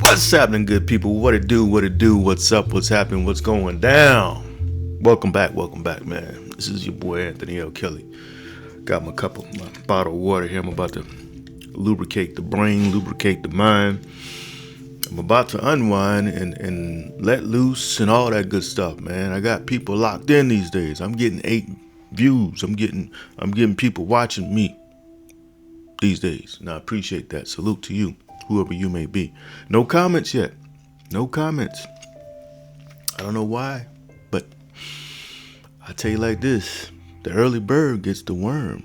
What's happening, good people? What it do, what's up, what's happening, what's going down? Welcome back, man. This is your boy Anthony L. Kelly. Got my bottle of water here. I'm about to lubricate the brain, lubricate the mind. I'm about to unwind and let loose and all that good stuff, man. I got people locked in these days. I'm getting 8 views. I'm getting people watching me these days. And I appreciate that. Salute to you, whoever you may be. No comments yet. No comments. I don't know why, but I tell you like this. The early bird gets the worm.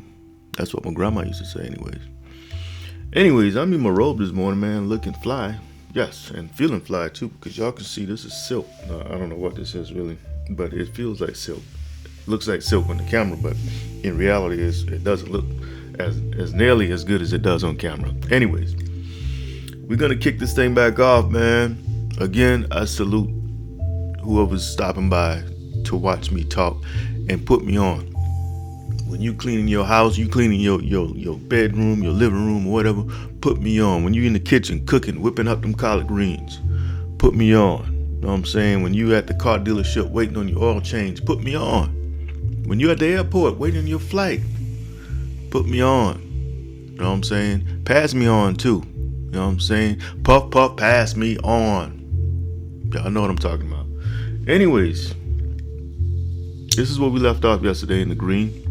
That's what my grandma used to say anyways. I'm in my robe this morning, man, looking fly. Yes, and feeling fly too, because y'all can see this is silk. I don't know what this is really, but it feels like silk. Looks like silk on the camera, but in reality, it doesn't look as nearly as good as it does on camera. Anyways, we're gonna kick this thing back off, man. Again, I salute whoever's stopping by to watch me talk and put me on. When you cleaning your house, you cleaning your bedroom, your living room, or whatever, put me on. When you in the kitchen cooking, whipping up them collard greens, put me on. You know what I'm saying? When you at the car dealership waiting on your oil change, put me on. When you at the airport waiting on your flight, put me on. You know what I'm saying? Pass me on too. You know what I'm saying? Puff, puff, pass me on. Y'all know what I'm talking about. Anyways, this is where we left off yesterday in the green.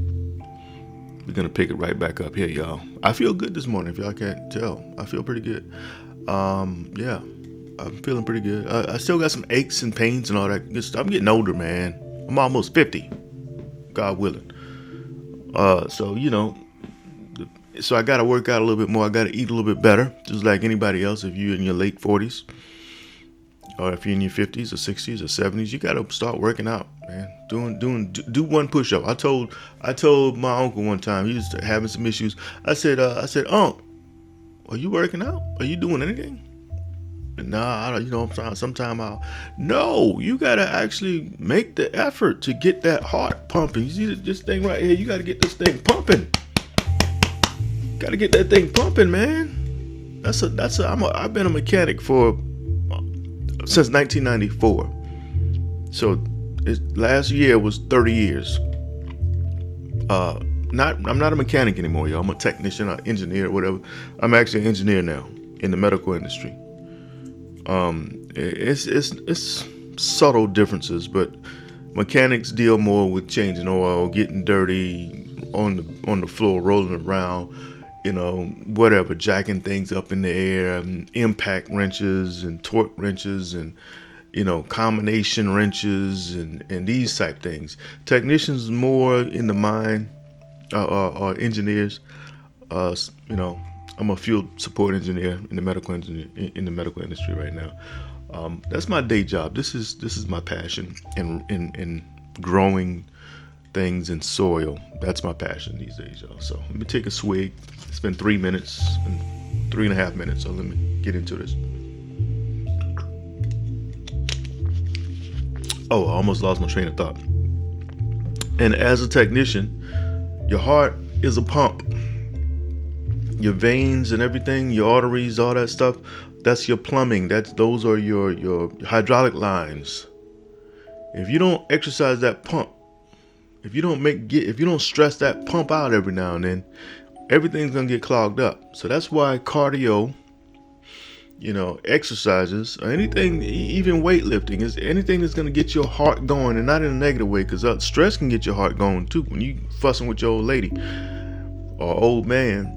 We're going to pick it right back up here, y'all. I feel good this morning, if y'all can't tell. I feel pretty good. Yeah, I'm feeling pretty good. I still got some aches and pains and all that good stuff. I'm getting older, man. I'm almost 50, God willing. So, you know, so I got to work out a little bit more. I got to eat a little bit better, just like anybody else. If you're in your late 40s, or if you're in your 50s or 60s or 70s, you got to start working out, man. Do one push-up. I told my uncle one time, he was having some issues. I said, Unc, are you working out? Are you doing anything? Nah, I don't, you know, sometime I'll. No, you got to actually make the effort to get that heart pumping. You see this thing right here? You got to get this thing pumping. Got to get that thing pumping, man. I've been a mechanic since 1994. So last year was 30 years. I'm not a mechanic anymore, y'all. I'm a technician, an engineer, whatever. I'm actually an engineer now in the medical industry. It's subtle differences, but mechanics deal more with changing oil, getting dirty on the floor, rolling around, you know, whatever, jacking things up in the air, and impact wrenches and torque wrenches and, you know, combination wrenches and these type things. Technicians more in the mine, or engineers. You know, I'm a field support engineer in the medical industry right now. That's my day job. This is my passion in growing things in soil. That's my passion these days, y'all. So let me take a swig. It's been 3 minutes and 3.5 minutes. So let me get into this. Oh, I almost lost my train of thought. And as a technician, your heart is a pump. Your veins and everything, your arteries, all that stuff, that's your plumbing. Those are your hydraulic lines. If you don't exercise that pump, if you don't stress that pump out every now and then, everything's gonna get clogged up. So that's why cardio, you know, exercises or anything, even weightlifting, is anything that's gonna get your heart going, and not in a negative way, because stress can get your heart going too. When you fussing with your old lady or old man,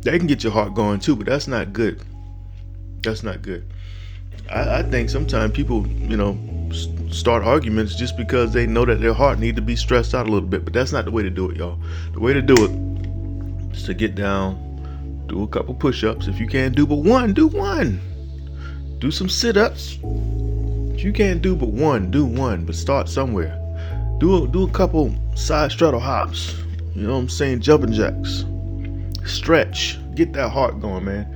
they can get your heart going too, but that's not good. That's not good. I think sometimes people, you know, start arguments just because they know that their heart need to be stressed out a little bit, but that's not the way to do it, y'all. The way to do it is to get down, do a couple push-ups. If you can't do but one, do one. Do some sit-ups. If you can't do but one, do one, but start somewhere. Do a couple side straddle hops. You know what I'm saying? Jumping jacks. Stretch. Get that heart going, man.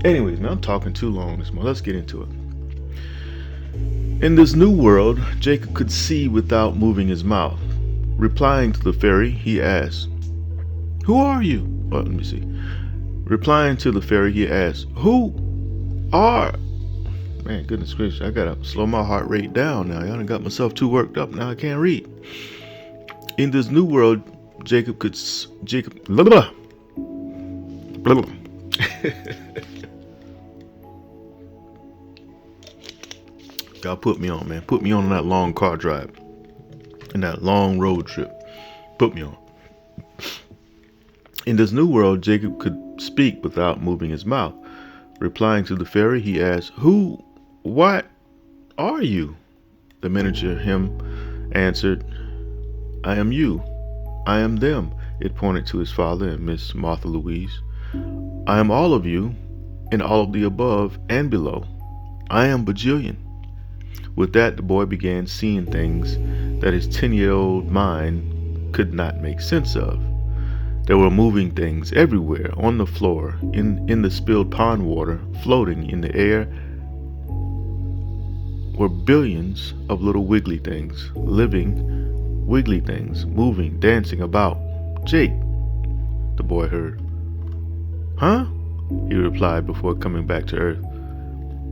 Anyways, man, I'm talking too long this morning. Let's get into it. In this new world, Jacob could see without moving his mouth. Replying to the fairy, he asked, "Who are you?" Well, let me see. Replying to the fairy, he asked, "Who are. Man, goodness gracious, I gotta slow my heart rate down now. Y'all done got myself too worked up. Now I can't read. In this new world, blah, blah, blah, blah. Y'all put me on, man. Put me on that long car drive and that long road trip. Put me on. In this new world, Jacob could speak without moving his mouth. Replying to the fairy, he asked, what are you? The miniature him answered, I am you. I am them. It pointed to his father and Miss Martha Louise. I am all of you, and all of the above and below. I am Bajillion. With that, the boy began seeing things that his 10-year-old mind could not make sense of. There were moving things everywhere, on the floor, in the spilled pond water, floating in the air were billions of little wiggly things, living, wiggly things, moving, dancing about. Jake, the boy heard. Huh? He replied before coming back to earth.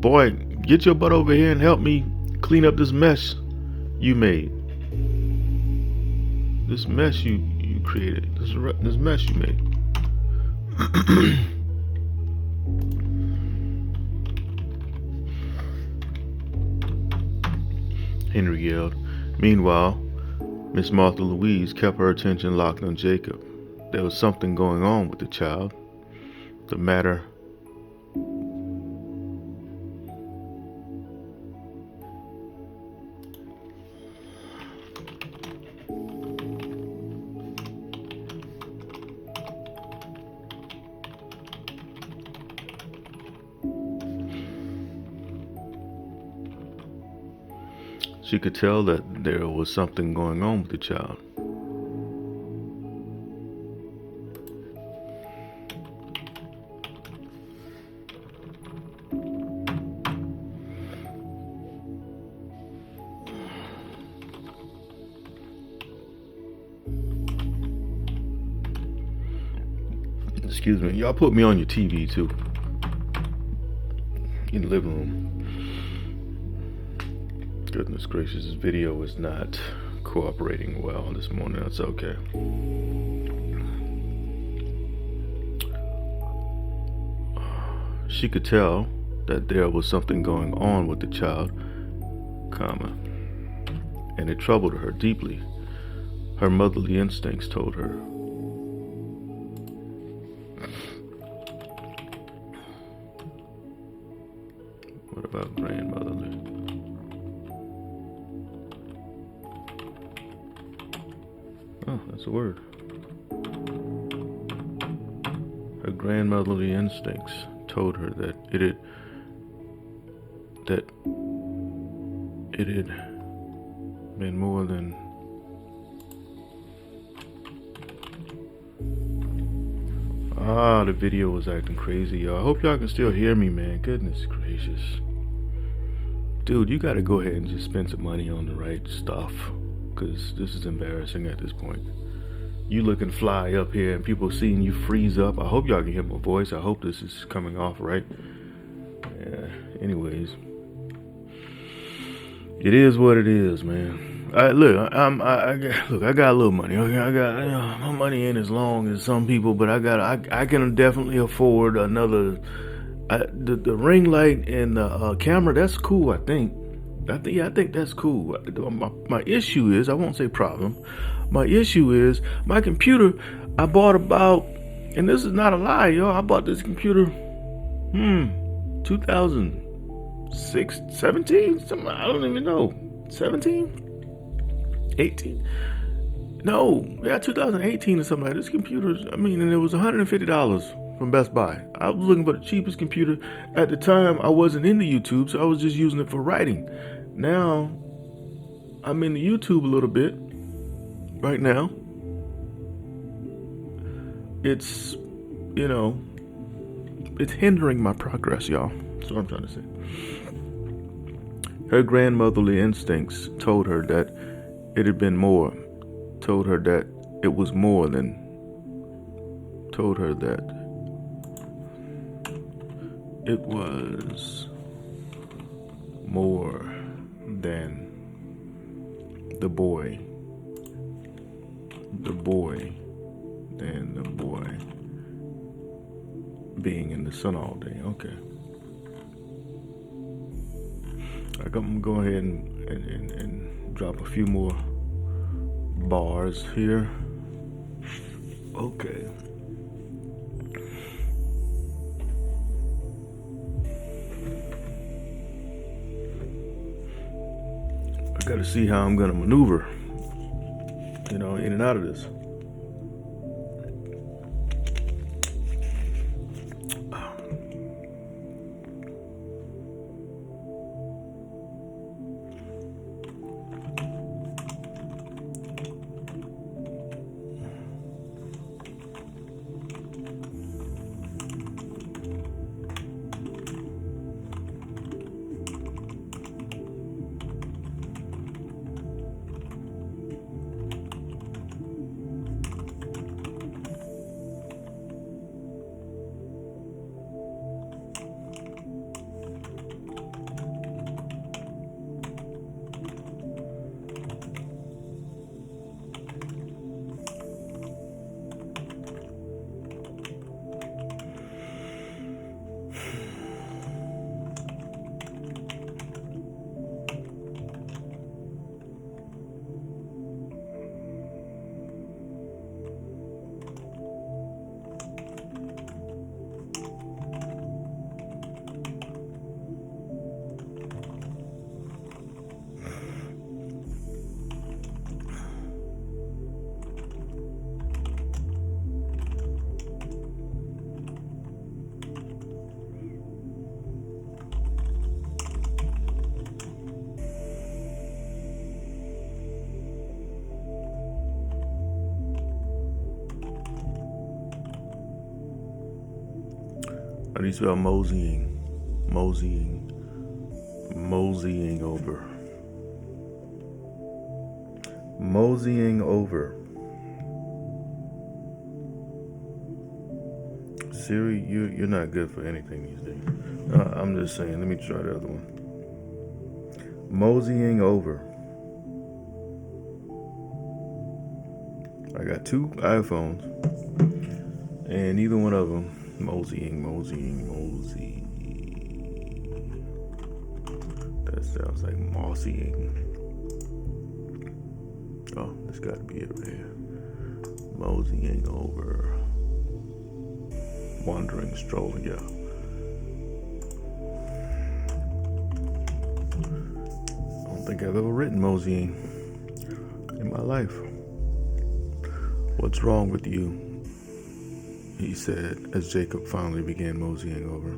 Boy, get your butt over here and help me clean up this mess you made. This mess you created. This mess you made. Henry yelled. Meanwhile, Miss Martha Louise kept her attention locked on Jacob. There was something going on with the child. The matter She could tell that there was something going on with the child. Excuse me. Y'all put me on your TV too. In the living room. Goodness gracious, this video is not cooperating well this morning. That's okay. She could tell that there was something going on with the child, and it troubled her deeply. Her motherly instincts told her. What about grandmotherly? Oh, that's a word. Her grandmotherly instincts told her that it had been more than the video was acting crazy, y'all. I hope y'all can still hear me, man. Goodness gracious. Dude, you gotta go ahead and just spend some money on the right stuff. Because this is embarrassing at this point. You looking fly up here and people seeing you freeze up. I hope y'all can hear my voice. I hope this is coming off right. Yeah, anyways. It is what it is, man. I got a little money. Okay, I got my money ain't as long as some people, but I can definitely afford another. The ring light and the camera. That's cool. I think that's cool. My issue is, I won't say problem. My issue is my computer. I bought about, and this is not a lie, y'all. I bought this computer, 2006, 17, something. I don't even know. 17, 18. No, yeah, 2018 or something like that. This computer. And it was $150 from Best Buy. I was looking for the cheapest computer at the time. I wasn't into YouTube, so I was just using it for writing. Now, I'm into YouTube a little bit right now. It's, it's hindering my progress, y'all. That's what I'm trying to say. Her grandmotherly instincts told her that it had been more, told her that it was more than, told her that It was more than the boy. The boy than the boy being in the sun all day. Okay. I'm gonna go ahead and drop a few more bars here. Okay. I gotta see how I'm gonna maneuver, in and out of this. How do you spell moseying? Moseying over. Moseying over. Siri, you're not good for anything these days. I'm just saying, let me try the other one. Moseying over. I got 2 iPhones, and neither one of them moseying. That sounds like mossying. Oh, that's got to be it right here. Moseying over. Wandering, strolling, yeah. I don't think I've ever written moseying in my life. What's wrong with you? He said, as Jacob finally began moseying over.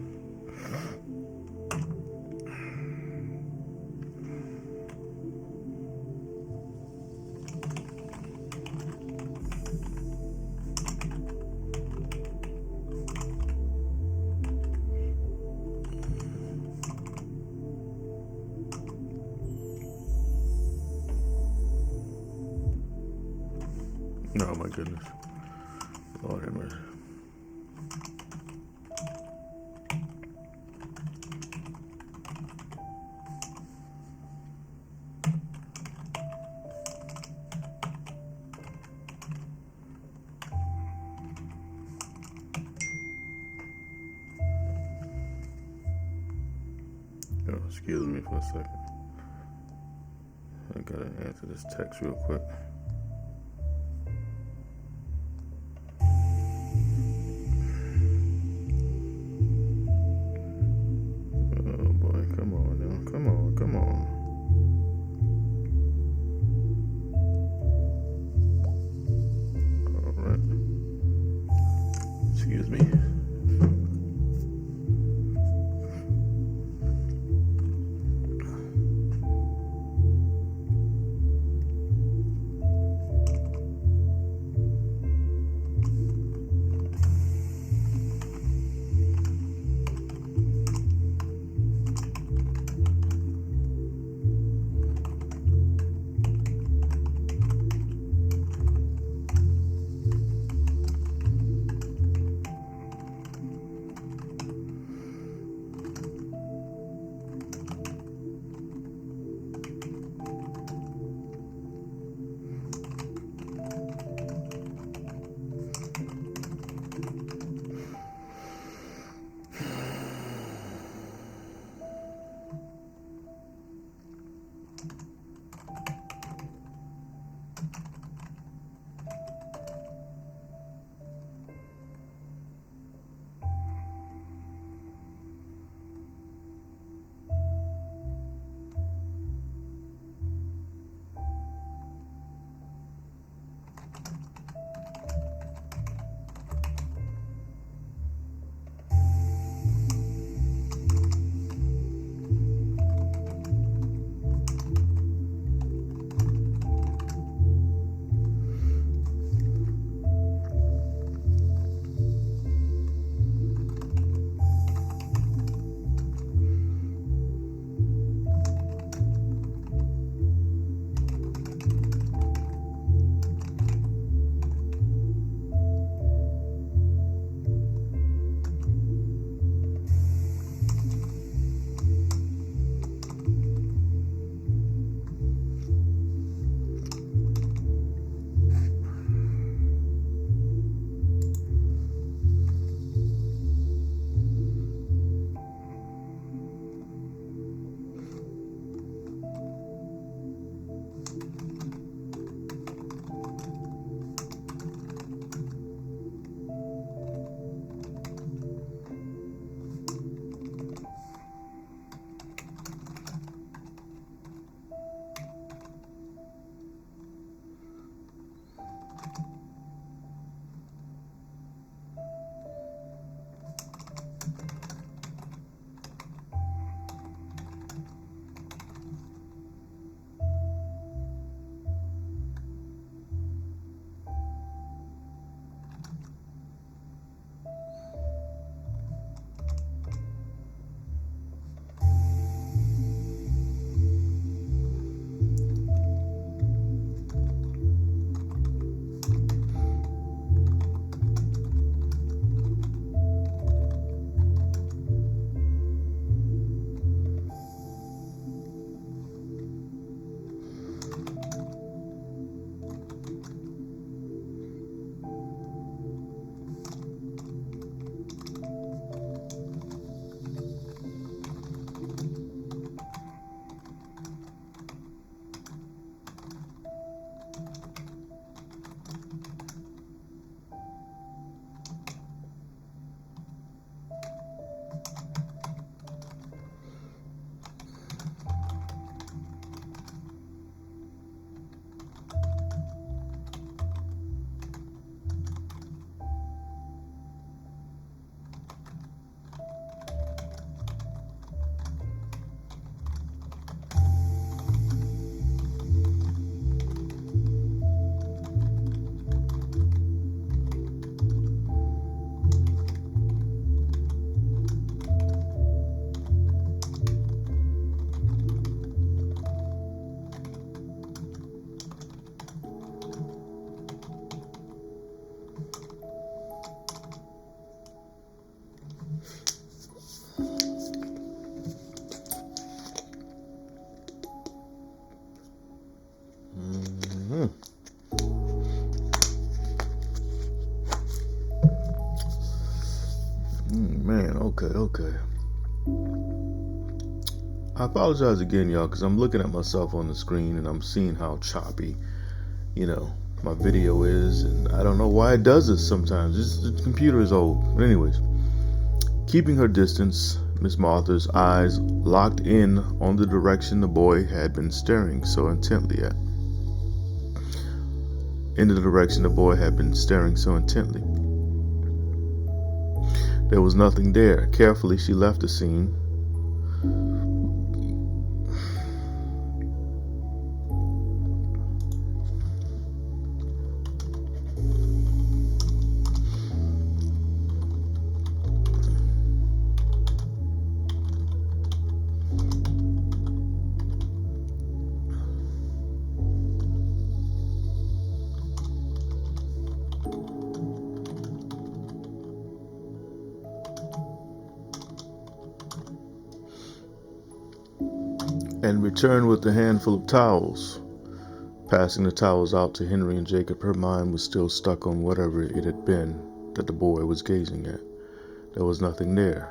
Oh my goodness. Lord have mercy. Oh, excuse me for a second. I gotta answer this text real quick. Excuse me. Okay. I apologize again, y'all, because I'm looking at myself on the screen and I'm seeing how choppy, my video is, and I don't know why it does this sometimes. The computer is old. But anyways, keeping her distance, Miss Martha's eyes locked in on the direction the boy had been staring so intently at. In the direction the boy had been staring so intently. There was nothing there. Carefully, she left the scene. And returned with a handful of towels. Passing the towels out to Henry and Jacob, her mind was still stuck on whatever it had been that the boy was gazing at. There was nothing there.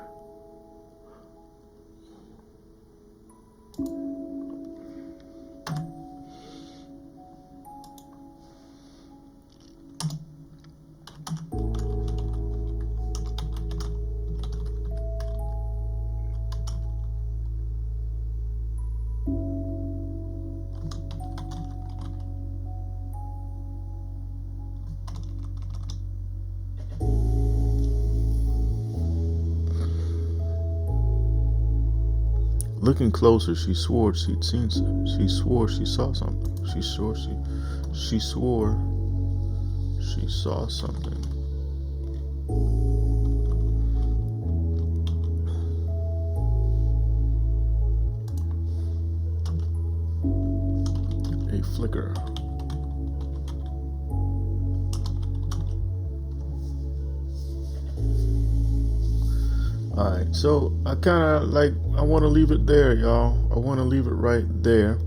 Looking closer, she swore she'd seen something. She swore she saw something. She swore she saw something. A flicker. Alright, so I want to leave it there, y'all. I want to leave it right there.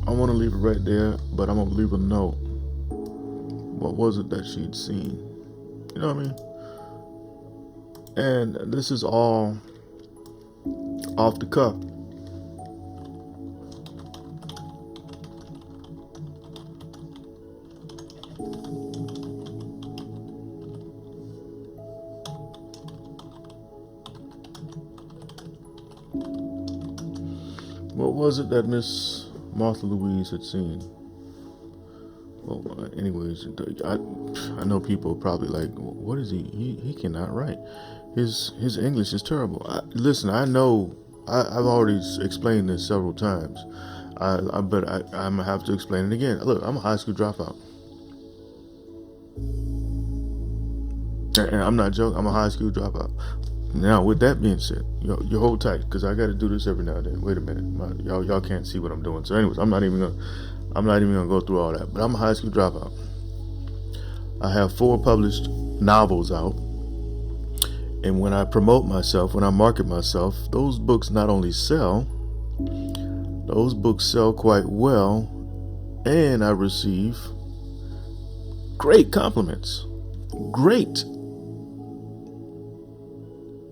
I want to leave it right there, but I'm going to leave a note. What was it that she'd seen? You know what I mean? And this is all off the cuff. What was it that Miss Martha Louise had seen? Well, anyways, I know people are probably like, what is he? He cannot write. His English is terrible. Listen, I know. I've already explained this several times. But I'm gonna have to explain it again. Look, I'm a high school dropout. And I'm not joking. I'm a high school dropout. Now, with that being said, you hold tight, because I got to do this every now and then. Wait a minute, y'all can't see what I'm doing. So, anyways, I'm not even gonna go through all that. But I'm a high school dropout. I have 4 published novels out, and when I promote myself, when I market myself, those books not only sell, those books sell quite well, and I receive great compliments. Great.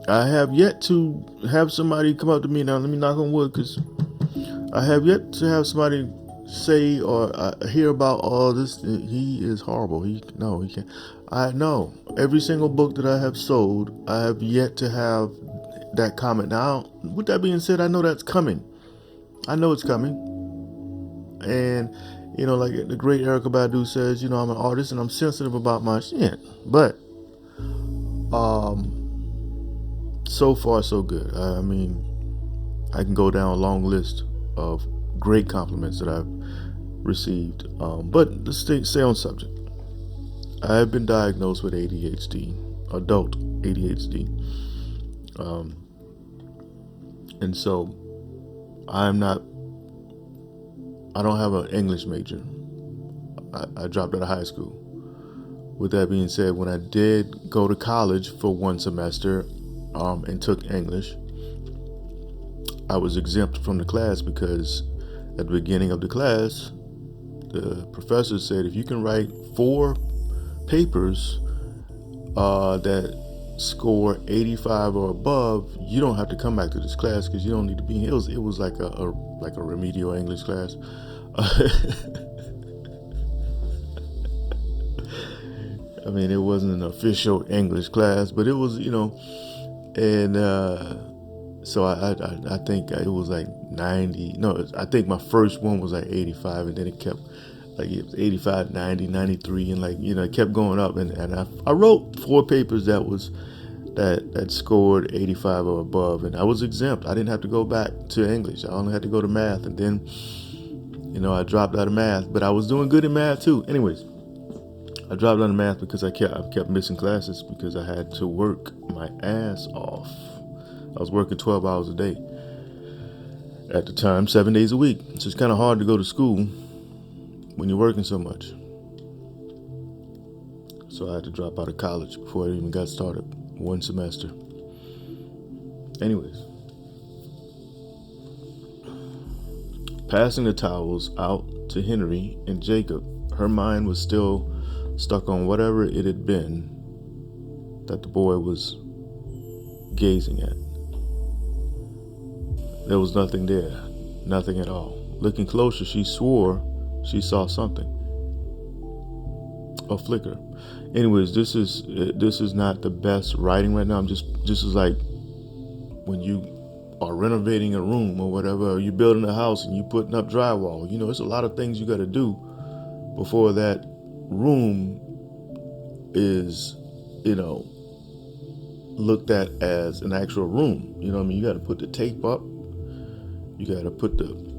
I have yet to have somebody come up to me. Now, let me knock on wood, because I have yet to have somebody say or hear about, oh, this, he is horrible. He can't. I know every single book that I have sold, I have yet to have that comment. Now, with that being said, I know that's coming. I know it's coming. And, like the great Erykah Badu says, I'm an artist and I'm sensitive about my shit. But, so far, so good. I mean, I can go down a long list of great compliments that I've received. But let's stay on subject. I have been diagnosed with ADHD, adult ADHD. And so I don't have an English major. I dropped out of high school. With that being said, when I did go to college for one semester, and took English, I was exempt from the class because at the beginning of the class, the professor said, if you can write 4 papers that score 85 or above, you don't have to come back to this class because you don't need to be here. It was like a remedial English class. I mean, it wasn't an official English class, but it was, and so I think it was like 90. No, I think my first one was like 85, and then it kept like it was 85, 90, 93, and like it kept going up. And I wrote 4 papers that scored 85 or above, and I was exempt. I didn't have to go back to English. I only had to go to math, and then I dropped out of math, but I was doing good in math too. Anyways, I dropped out of math because I kept missing classes because I had to work my ass off. I was working 12 hours a day at the time, 7 days a week. So it's kind of hard to go to school when you're working so much. So I had to drop out of college before I even got started. 1 semester. Anyways, passing the towels out to Henry and Jacob, her mind was still stuck on whatever it had been that the boy was gazing at. There was nothing there, nothing at all. Looking closer, she swore she saw something. A flicker. Anyways, this is not the best writing right now. This is like when you are renovating a room or whatever, or you're building a house and you're putting up drywall. It's a lot of things you got to do before that room is, looked at as an actual room. You got to put the tape up. You got to put the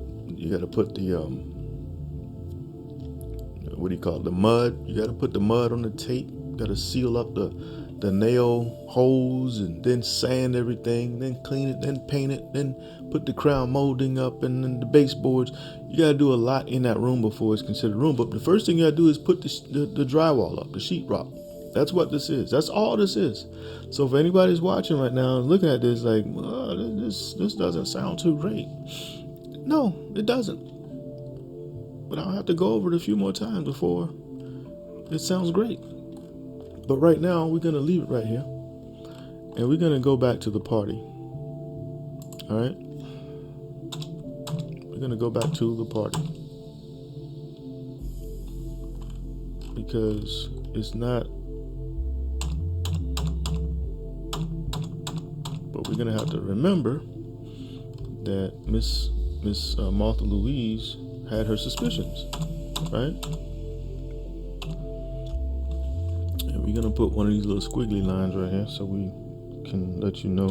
what do you call it? The mud. You got to put the mud on the tape. You got to seal up the nail holes and then sand everything, then clean it, then paint it, then put the crown molding up and then the baseboards. You got to do a lot in that room before it's considered a room. But the first thing you got to do is put the drywall up, the sheetrock. That's what this is. That's all this is. So if anybody's watching right now and looking at this like, well, this doesn't sound too great. No, it doesn't. But I'll have to go over it a few more times before it sounds great. But right now, we're going to leave it right here. And we're going to go back to the party. All right? We're going to go back to the party. Because it's not... But we're going to have to remember that Miss Martha Louise had her suspicions, right? And we're gonna put one of these little squiggly lines right here so we can let you know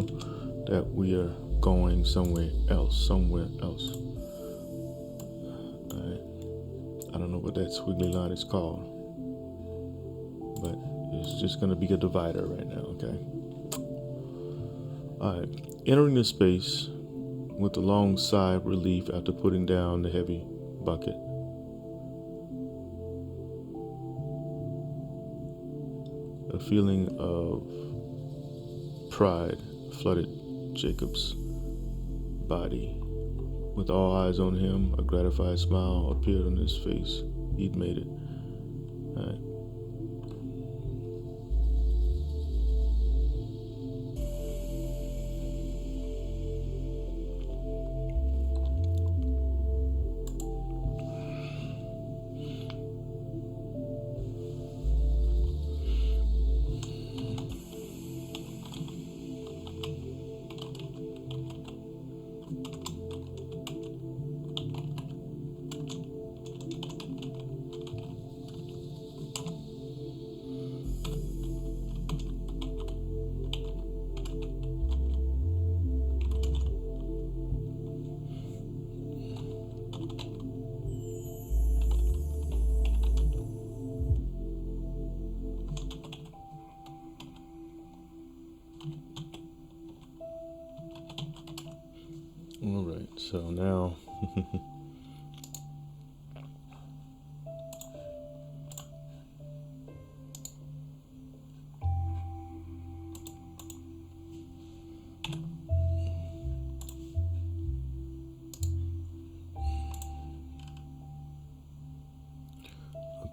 that we are going somewhere else. All right. I don't know what that squiggly line is called, but it's just gonna be a divider right now, okay? All right, entering the space with a long sigh of relief after putting down the heavy bucket. A feeling of pride flooded Jacob's body. With all eyes on him, a gratified smile appeared on his face. He'd made it. All right. All right, so now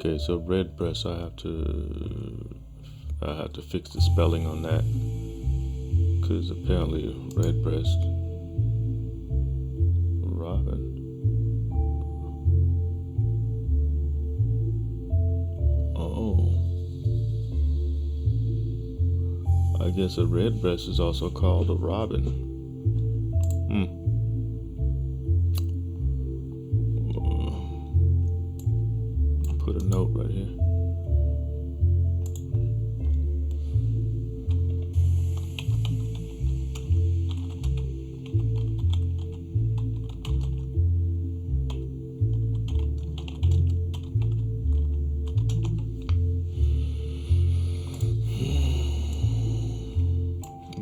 Okay, so red breast, I have to fix the spelling on that, because apparently red breast, robin. Oh, I guess a red breast is also called a robin. Put a note right here.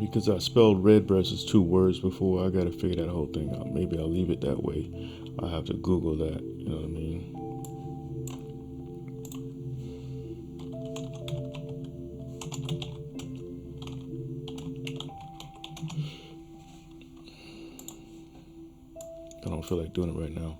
Because I spelled red breast as 2 words before, I gotta figure that whole thing out. Maybe I'll leave it that way. I'll have to Google that, you know what I mean? I don't feel like doing it right now.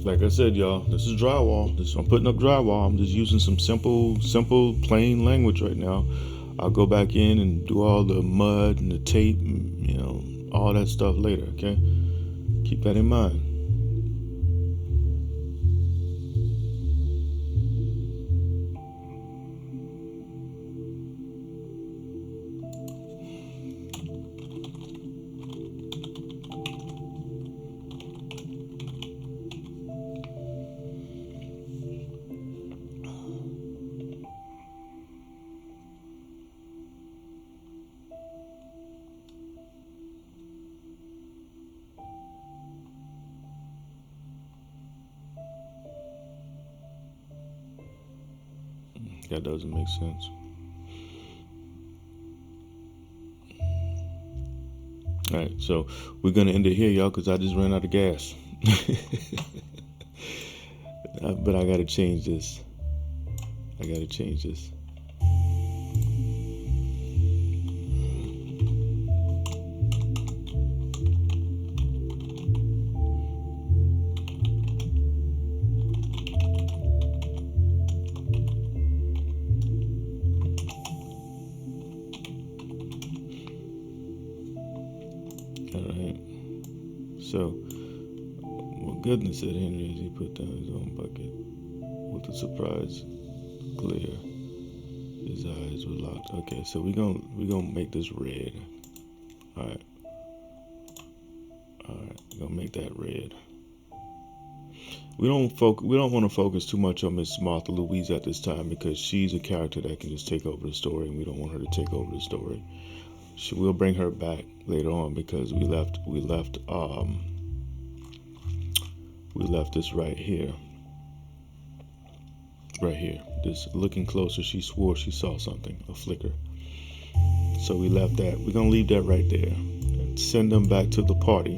Like I said, y'all, this is drywall. I'm putting up drywall. I'm just using some simple, plain language right now. I'll go back in and do all the mud and the tape, and, all that stuff later, okay? Keep that in mind. That doesn't make sense. All right, so we're gonna end it here, y'all, because I just ran out of gas. But I gotta change this. Alright. So, well, goodness, said Henry as he put down his own bucket with a surprise glare. His eyes were locked. Okay, so we're gonna make this red. Alright. We're gonna make that red. We don't want to focus too much on Miss Martha Louise at this time, because she's a character that can just take over the story, and we don't want her to take over the story. We'll bring her back later on, because we left this right here. This looking closer, she swore she saw something, a flicker. So we left that. We're gonna leave that right there and send them back to the party.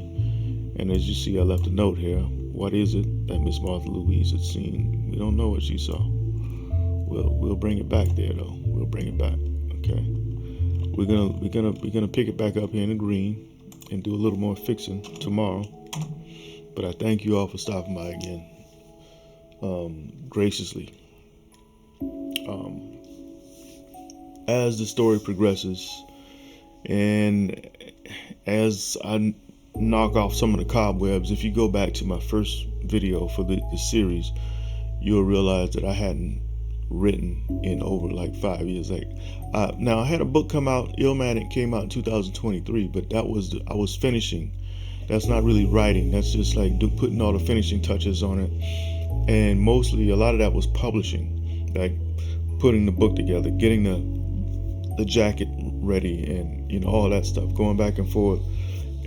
And as you see, I left a note here. What is it that Miss Martha Louise had seen? We don't know what she saw. We'll bring it back there though. We'll bring it back. Okay. We're gonna pick it back up here in the green and do a little more fixing tomorrow. But I thank you all for stopping by again, graciously. As the story progresses, and as I knock off some of the cobwebs, if you go back to my first video for the series, you'll realize that I hadn't written in over like 5 years. Like, now I had a book come out, Illmatic, came out in 2023, but I was finishing. That's not really writing. That's just like putting all the finishing touches on it. And mostly a lot of that was publishing, like putting the book together, getting the jacket ready, and all that stuff, going back and forth,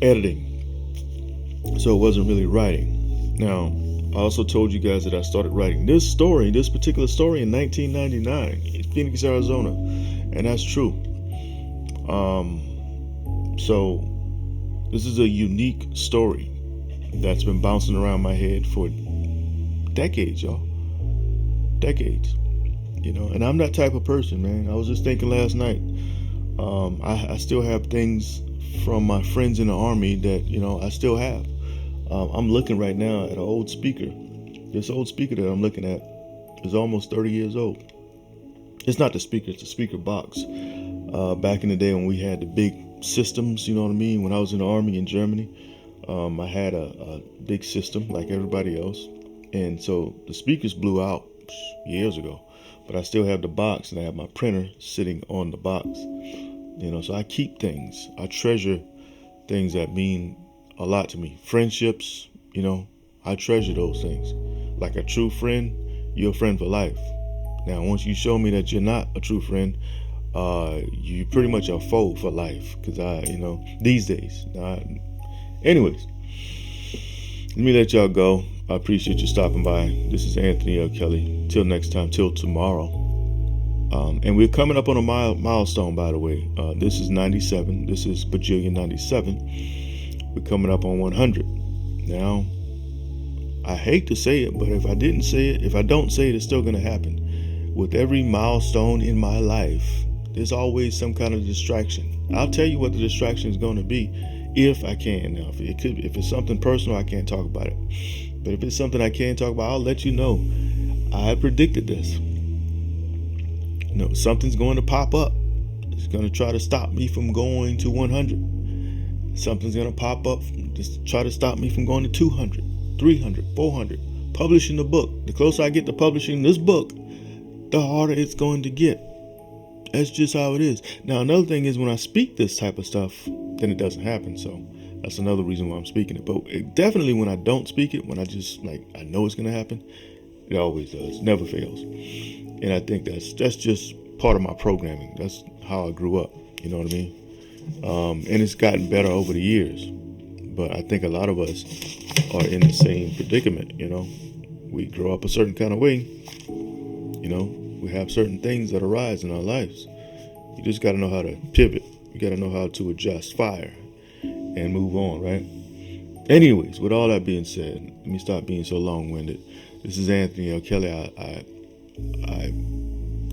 editing. So it wasn't really writing. Now, I also told you guys that I started writing this particular story in 1999 in Phoenix, Arizona, and that's true. So this is a unique story that's been bouncing around my head for decades, y'all. Decades. And I'm that type of person, man. I was just thinking last night, I still have things from my friends in the Army that, I still have. I'm looking right now at an old speaker. This old speaker that I'm looking at is almost 30 years old. It's not the speaker, it's the speaker box. Back in the day when we had the big systems, you know what I mean? When I was in the Army in Germany, I had a big system like everybody else. And so the speakers blew out years ago. But I still have the box, and I have my printer sitting on the box. So I keep things. I treasure things that mean a lot to me. Friendships, I treasure those things. Like a true friend, you're a friend for life. Now, once you show me that you're not a true friend, you pretty much a foe for life. Because these days. Anyways, let me let y'all go. I appreciate you stopping by. This is Anthony L. Kelly. Till next time, till tomorrow. And we're coming up on a milestone, by the way. This is 97. This is Bajillion 97. We're coming up on 100. Now, I hate to say it, but if I don't say it, it's still going to happen. With every milestone in my life, there's always some kind of distraction. I'll tell you what the distraction is going to be if I can. Now, if it's something personal, I can't talk about it. But if it's something I can talk about, I'll let you know. I predicted this. Something's going to pop up. It's going to try to stop me from going to 100. Something's going to pop up, just try to stop me from going to 200, 300, 400. Publishing the book. The closer I get to publishing this book, the harder it's going to get. That's just how it is. Now, another thing is when I speak this type of stuff, then it doesn't happen. So that's another reason why I'm speaking it. But definitely when I don't speak it, when I just I know it's going to happen, it always does. Never fails. And I think that's just part of my programming. That's how I grew up. You know what I mean? And it's gotten better over the years. But I think a lot of us are in the same predicament, We grow up a certain kind of way. We have certain things that arise in our lives. You just got to know how to pivot. You got to know how to adjust, fire, and move on, right? Anyways, with all that being said, let me stop being so long-winded. This is Anthony L. Kelly. I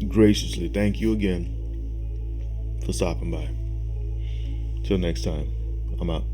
graciously thank you again for stopping by. Till next time, I'm out.